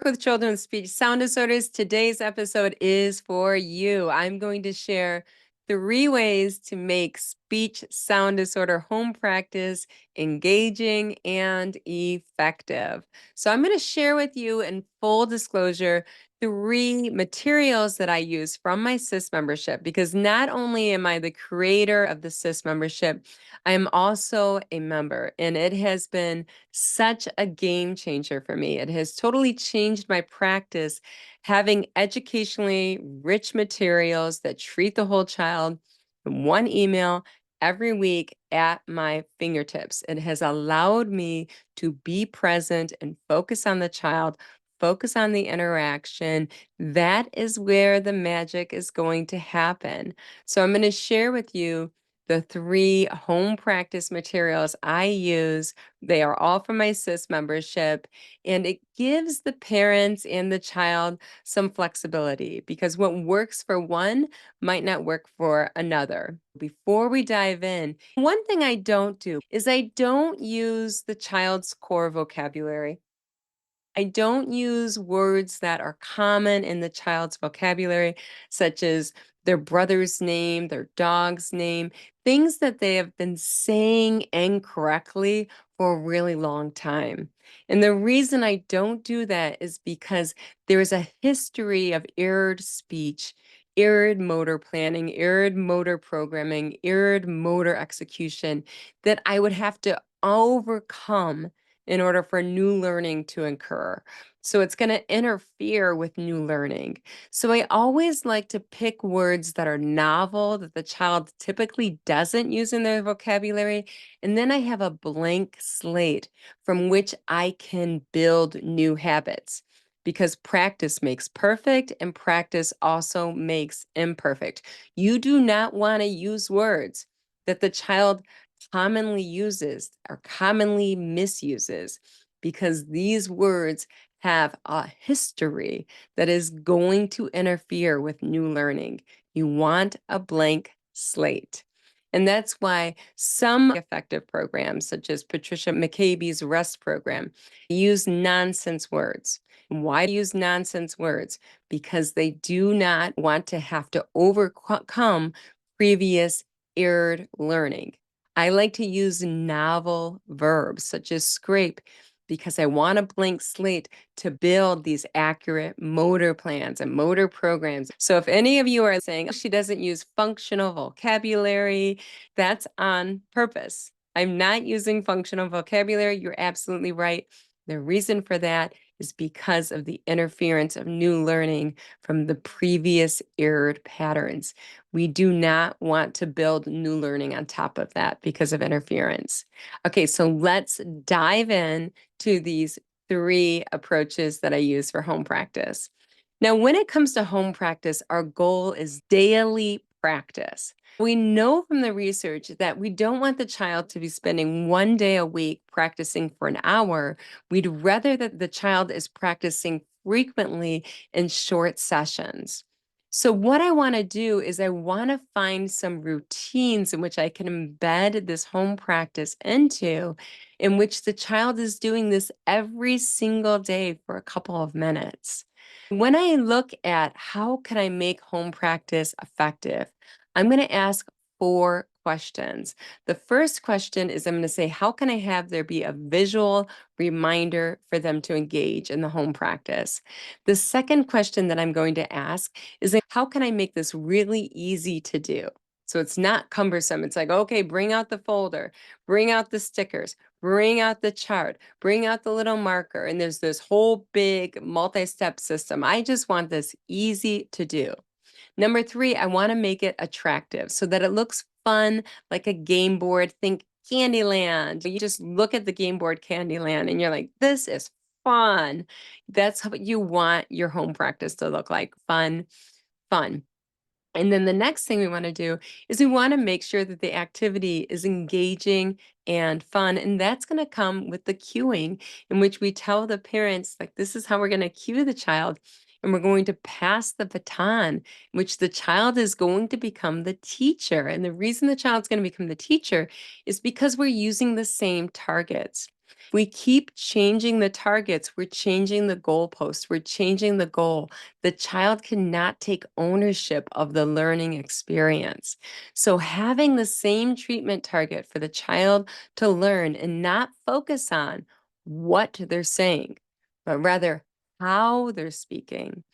With children with speech sound disorders. Today's episode is for you. I'm going to share 3 ways to make speech sound disorder home practice engaging and effective. So I'm going to share with you, in full disclosure, 3 materials that I use from my SIS membership, because not only am I the creator of the SIS membership, I am also a member, and it has been such a game changer for me. It has totally changed my practice, having educationally rich materials that treat the whole child in one email every week at my fingertips. It has allowed me to be present and focus on the child, focus on the interaction. That is where the magic is going to happen. So I'm going to share with you the 3 home practice materials I use. They are all from my SIS membership, and it gives the parents and the child some flexibility, because what works for one might not work for another. Before we dive in, one thing I don't do is I don't use the child's core vocabulary. I don't use words that are common in the child's vocabulary, such as their brother's name, their dog's name, things that they have been saying incorrectly for a really long time. And the reason I don't do that is because there is a history of errored speech, errored motor planning, errored motor programming, errored motor execution that I would have to overcome in order for new learning to occur. So it's going to interfere with new learning. So I always like to pick words that are novel, that the child typically doesn't use in their vocabulary. And then I have a blank slate from which I can build new habits. Because practice makes perfect, and practice also makes imperfect. You do not want to use words that the child commonly uses or commonly misuses, because these words have a history that is going to interfere with new learning. You want a blank slate. And that's why some effective programs, such as Patricia McCabe's REST program, use nonsense words. Why use nonsense words? Because they do not want to have to overcome previous errored learning. I like to use novel verbs such as scrape, because I want a blank slate to build these accurate motor plans and motor programs. So if any of you are saying she doesn't use functional vocabulary, that's on purpose. I'm not using functional vocabulary. You're absolutely right. The reason for that is because of the interference of new learning from the previous errored patterns. We do not want to build new learning on top of that because of interference. Okay, so let's dive in to these 3 approaches that I use for home practice. Now, when it comes to home practice, our goal is daily practice. We know from the research that we don't want the child to be spending 1 day a week practicing for an hour. We'd rather that the child is practicing frequently in short sessions. So what I want to do is I want to find some routines in which I can embed this home practice into, in which the child is doing this every single day for a couple of minutes. When I look at how can I make home practice effective, I'm going to ask 4 questions. The first question is, I'm going to say, how can I have there be a visual reminder for them to engage in the home practice? The second question that I'm going to ask is, how can I make this really easy to do? So it's not cumbersome. It's like, okay, bring out the folder, bring out the stickers, bring out the chart, bring out the little marker, and there's this whole big multi-step system. I just want this easy to do. Number 3, I want to make it attractive so that it looks fun, like a game board. Think Candyland. You just look at the game board Candyland and you're like, this is fun. That's what you want your home practice to look like. Fun, fun. And then the next thing we want to do is we want to make sure that the activity is engaging and fun. And that's going to come with the cueing, in which we tell the parents, like, this is how we're going to cue the child. And we're going to pass the baton, in which the child is going to become the teacher. And the reason the child's going to become the teacher is because we're using the same targets. We keep changing the targets, we're changing the goalposts, we're changing the goal. The child cannot take ownership of the learning experience. So having the same treatment target for the child to learn and not focus on what they're saying, but rather how they're speaking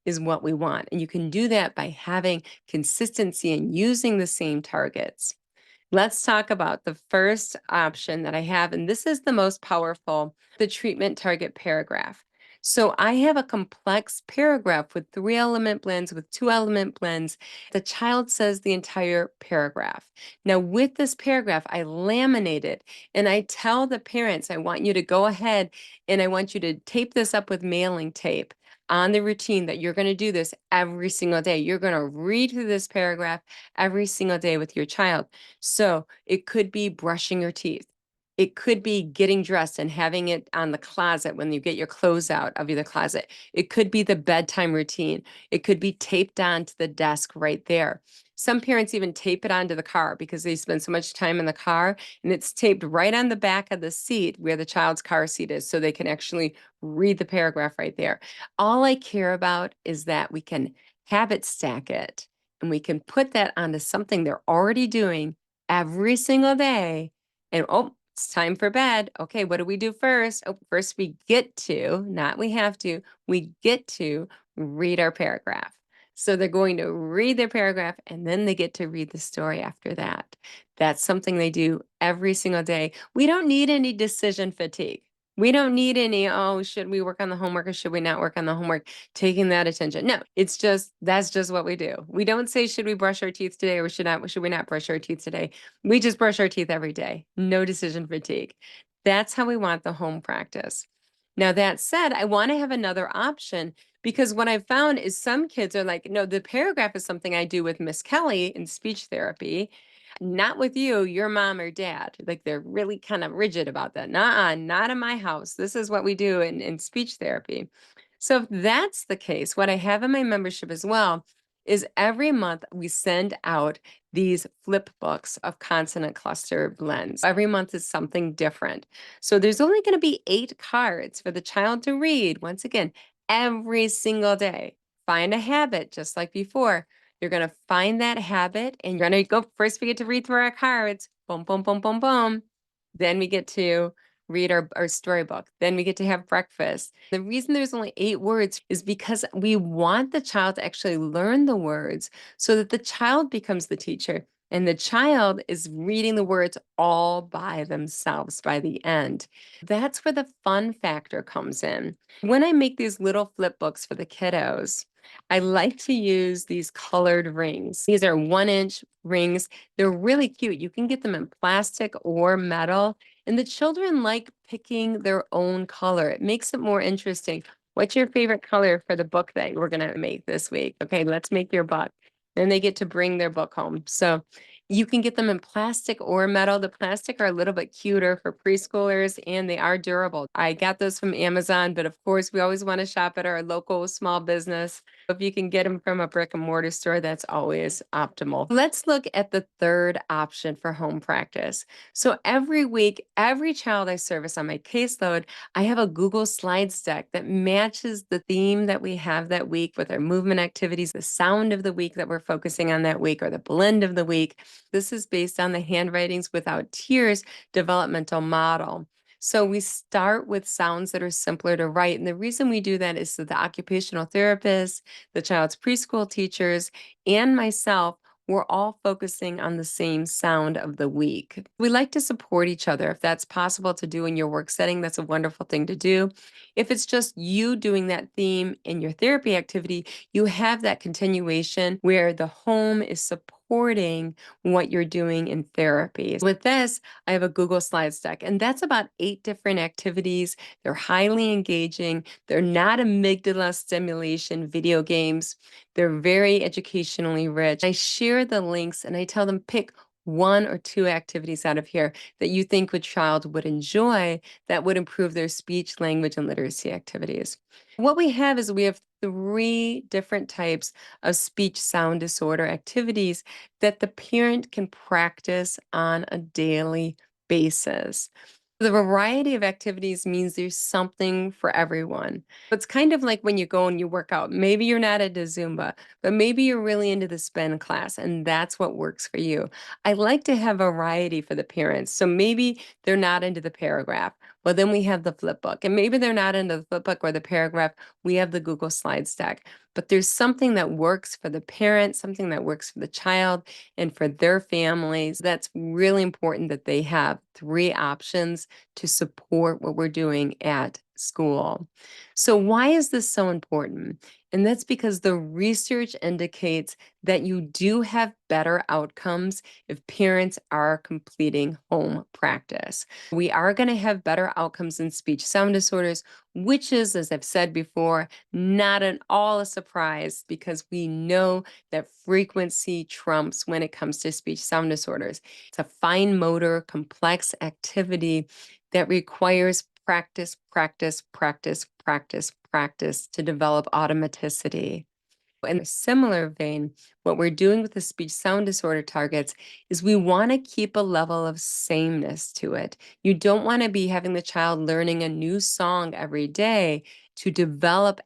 is what we want. And you can do that by having consistency and using the same targets. Let's talk about the first option that I have, and this is the most powerful, the treatment target paragraph. So I have a complex paragraph with 3-element blends, with 2-element blends. The child says the entire paragraph. Now, with this paragraph, I laminate it and I tell the parents, I want you to go ahead and I want you to tape this up with mailing tape on the routine that you're going to do this every single day. You're going to read through this paragraph every single day with your child. So it could be brushing your teeth. It could be getting dressed and having it on the closet when you get your clothes out of the closet. It could be the bedtime routine. It could be taped onto the desk right there. Some parents even tape it onto the car because they spend so much time in the car, and it's taped right on the back of the seat where the child's car seat is, so they can actually read the paragraph right there. All I care about is that we can habit stack it and we can put that onto something they're already doing every single day. And oh, it's time for bed. Okay, what do we do first? Oh, first we get to, not we have to, we get to read our paragraph. So they're going to read their paragraph and then they get to read the story after that. That's something they do every single day. We don't need any decision fatigue. We don't need any, oh, should we work on the homework or should we not work on the homework? Taking that attention. No, it's just, that's just what we do. We don't say, should we brush our teeth today or should we not brush our teeth today? We just brush our teeth every day. No decision fatigue. That's how we want the home practice. Now, that said, I want to have another option because what I've found is some kids are like, no, the paragraph is something I do with Miss Kelly in speech therapy, not with you, your mom or dad. Like they're really kind of rigid about that. Nuh-uh, not in my house. This is what we do in speech therapy. So if that's the case, what I have in my membership as well is every month we send out these flip books of consonant cluster blends. Every month is something different. So there's only going to be 8 cards for the child to read. Once again, every single day. Find a habit, just like before. You're going to find that habit and you're going to go first. We get to read through our cards. Boom, boom, boom, boom, boom. Then we get to read our storybook. Then we get to have breakfast. The reason there's only 8 words is because we want the child to actually learn the words so that the child becomes the teacher and the child is reading the words all by themselves by the end. That's where the fun factor comes in. When I make these little flip books for the kiddos, I like to use these colored rings. These are 1-inch rings. They're really cute. You can get them in plastic or metal. And the children like picking their own color. It makes it more interesting. What's your favorite color for the book that we're going to make this week? Okay, let's make your book. Then they get to bring their book home. So you can get them in plastic or metal. The plastic are a little bit cuter for preschoolers and they are durable. I got those from Amazon, but of course, we always want to shop at our local small business. If you can get them from a brick and mortar store, that's always optimal. Let's look at the third option for home practice. So every week, every child I service on my caseload, I have a Google Slides deck that matches the theme that we have that week with our movement activities, the sound of the week that we're focusing on that week, or the blend of the week. This is based on the Handwritings Without Tears developmental model. So we start with sounds that are simpler to write. And the reason we do that is so the occupational therapists, the child's preschool teachers, and myself, we're all focusing on the same sound of the week. We like to support each other. If that's possible to do in your work setting, that's a wonderful thing to do. If it's just you doing that theme in your therapy activity, you have that continuation where the home is supporting what you're doing in therapy. With this, I have a Google Slides deck, and that's about 8 different activities. They're highly engaging. They're not amygdala stimulation video games. They're very educationally rich. I share the links and I tell them pick 1 or 2 activities out of here that you think a child would enjoy that would improve their speech, language, and literacy activities. What we have is we have 3 different types of speech sound disorder activities that the parent can practice on a daily basis. The variety of activities means there's something for everyone. It's kind of like when you go and you work out. Maybe you're not into Zumba, but maybe you're really into the spin class, and that's what works for you. I like to have variety for the parents. So maybe they're not into the paragraph. Well, then we have the flip book. And maybe they're not into the flip book or the paragraph. We have the Google Slides deck. But there's something that works for the parent, something that works for the child and for their families. That's really important that they have three options to support what we're doing at school. So, why is this so important? And that's because the research indicates that you do have better outcomes if parents are completing home practice. We are going to have better outcomes in speech sound disorders, which is, as I've said before, not at all a surprise because we know that frequency trumps when it comes to speech sound disorders. It's a fine motor, complex activity that requires practice, practice, practice, practice, practice to develop automaticity. In a similar vein, what we're doing with the speech sound disorder targets is we want to keep a level of sameness to it. You don't want to be having the child learning a new song every day to develop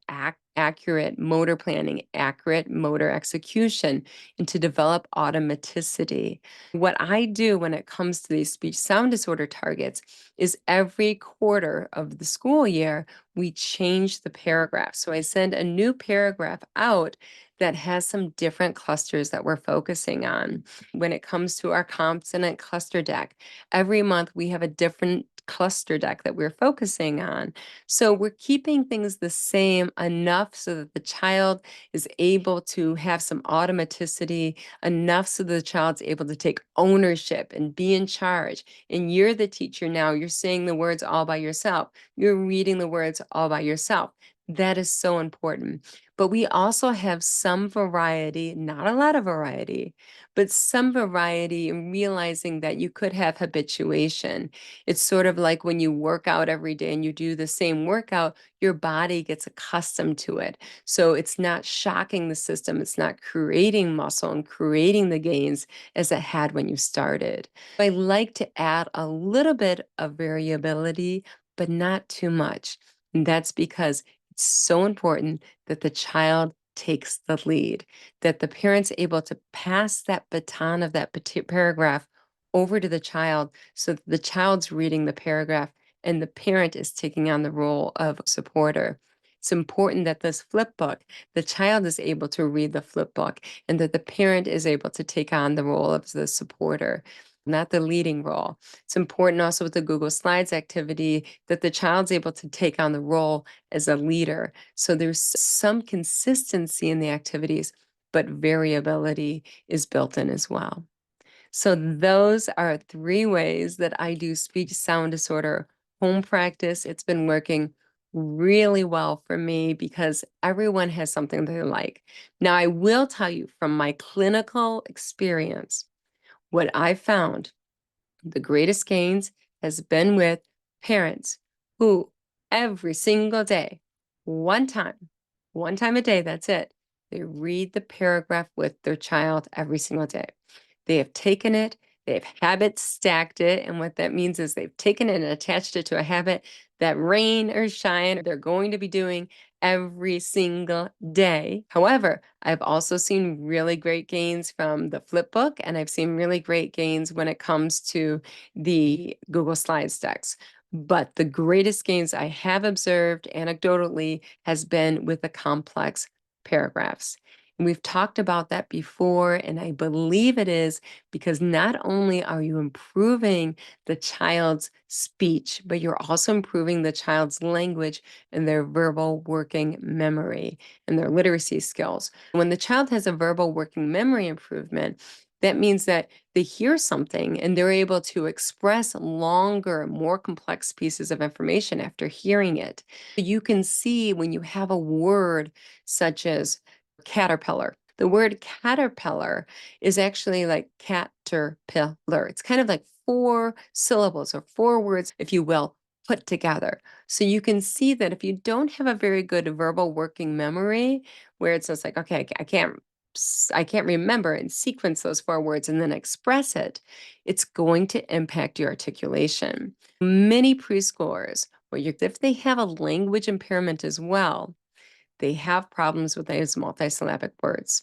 accurate motor planning, accurate motor execution, and to develop automaticity. What I do when it comes to these speech sound disorder targets is every quarter of the school year, we change the paragraph. So I send a new paragraph out that has some different clusters that we're focusing on. When it comes to our consonant cluster deck, every month we have a different cluster deck that we're focusing on. So we're keeping things the same enough so that the child is able to have some automaticity, enough so the child's able to take ownership and be in charge. And you're the teacher now. You're saying the words all by yourself. You're reading the words all by yourself. That is so important. But we also have some variety, not a lot of variety, but some variety in realizing that you could have habituation. It's sort of like when you work out every day and you do the same workout, your body gets accustomed to it. So it's not shocking the system. It's not creating muscle and creating the gains as it had when you started. I like to add a little bit of variability, but not too much. And that's because it's so important that the child takes the lead, that the parent's able to pass that baton of that paragraph over to the child so that the child's reading the paragraph and the parent is taking on the role of supporter. It's important that this flip book, the child is able to read the flip book and that the parent is able to take on the role of the supporter, not the leading role. It's important also with the Google Slides activity that the child's able to take on the role as a leader. So there's some consistency in the activities, but variability is built in as well. So those are three ways that I do speech sound disorder home practice. It's been working really well for me because everyone has something they like. Now, I will tell you from my clinical experience, what I found the greatest gains has been with parents who every single day, one time, one time a day, that's it, they read the paragraph with their child every single day. They have taken it, they've habit stacked it. And what that means is they've taken it and attached it to a habit that rain or shine, they're going to be doing every single day. However, I've also seen really great gains from the flip book, and I've seen really great gains when it comes to the Google Slides decks. But the greatest gains I have observed anecdotally has been with the complex paragraphs. And we've talked about that before, and I believe it is because not only are you improving the child's speech, but you're also improving the child's language and their verbal working memory and their literacy skills. When the child has a verbal working memory improvement, that means that they hear something and they're able to express longer, more complex pieces of information after hearing it. You can see when you have a word such as caterpillar. The word caterpillar is actually like caterpillar. It's kind of like four syllables or four words, if you will, put together. So you can see that if you don't have a very good verbal working memory, where it's just like, okay, I can't I can't remember and sequence those 4 words and then express it, it's going to impact your articulation. Many preschoolers, if they have a language impairment as well, they have problems with those multisyllabic words.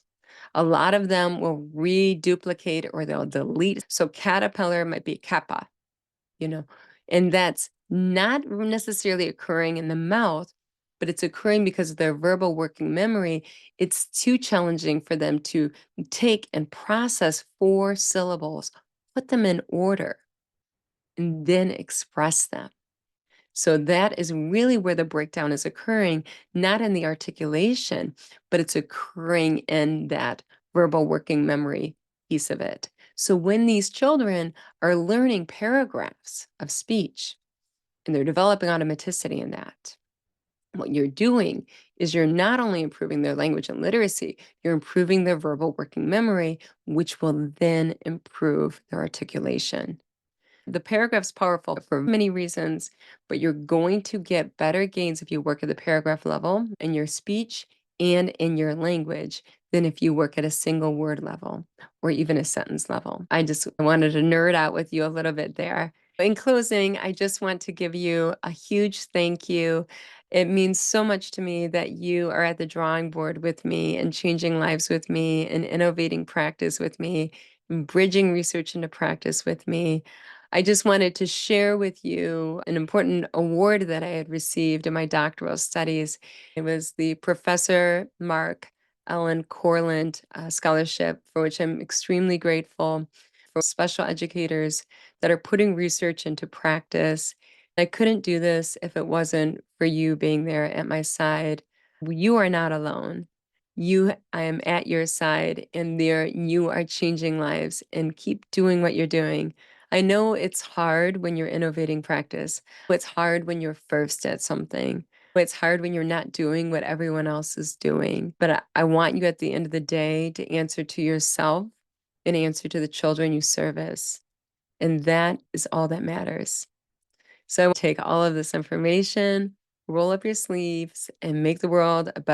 A lot of them will reduplicate or they'll delete. So caterpillar might be kappa, you know, and that's not necessarily occurring in the mouth, but it's occurring because of their verbal working memory. It's too challenging for them to take and process 4 syllables, put them in order, and then express them. So that is really where the breakdown is occurring, not in the articulation, but it's occurring in that verbal working memory piece of it. So when these children are learning paragraphs of speech and they're developing automaticity in that, what you're doing is you're not only improving their language and literacy, you're improving their verbal working memory, which will then improve their articulation. The paragraph's powerful for many reasons, but you're going to get better gains if you work at the paragraph level in your speech and in your language than if you work at a single word level or even a sentence level. I just wanted to nerd out with you a little bit there. In closing, I just want to give you a huge thank you. It means so much to me that you are at the drawing board with me and changing lives with me and innovating practice with me, and bridging research into practice with me. I just wanted to share with you an important award that I had received in my doctoral studies. It was the Professor Mark Ellen Corland Scholarship, for which I'm extremely grateful, for special educators that are putting research into practice. I couldn't do this if it wasn't for you being there at my side. You are not alone. I am at your side, and there you are changing lives, and keep doing what you're doing. I know it's hard when you're innovating practice. It's hard when you're first at something. It's hard when you're not doing what everyone else is doing. But I want you at the end of the day to answer to yourself and answer to the children you service. And that is all that matters. So take all of this information, roll up your sleeves, and make the world a better